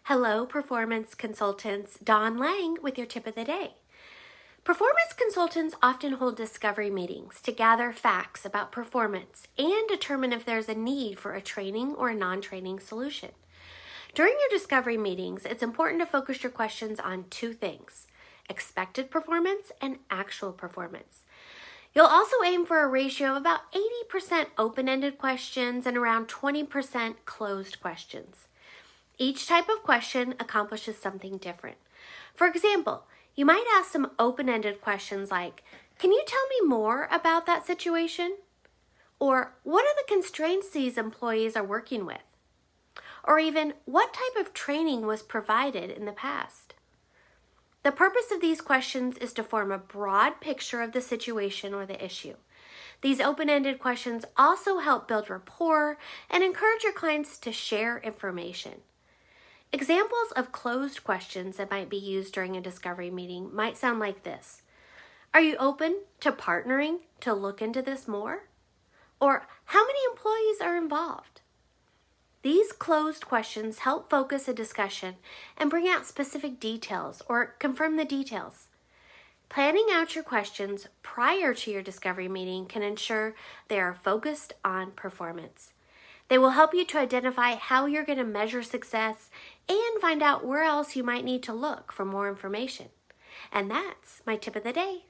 Hello, performance consultants. Dawn Lang with your tip of the day. Performance consultants often hold discovery meetings to gather facts about performance and determine if there's a need for a training or a non-training solution. During your discovery meetings, it's important to focus your questions on two things: expected performance and actual performance. You'll also aim for a ratio of about 80% open-ended questions and around 20% closed questions. Each type of question accomplishes something different. For example, you might ask some open-ended questions like, "Can you tell me more about that situation?" Or, "What are the constraints these employees are working with?" Or even, "What type of training was provided in the past?" The purpose of these questions is to form a broad picture of the situation or the issue. These open-ended questions also help build rapport and encourage your clients to share information. Examples of closed questions that might be used during a discovery meeting might sound like this: "Are you open to partnering to look into this more?" Or, "How many employees are involved?" These closed questions help focus a discussion and bring out specific details or confirm the details. Planning out your questions prior to your discovery meeting can ensure they are focused on performance. They will help you to identify how you're going to measure success and find out where else you might need to look for more information. And that's my tip of the day.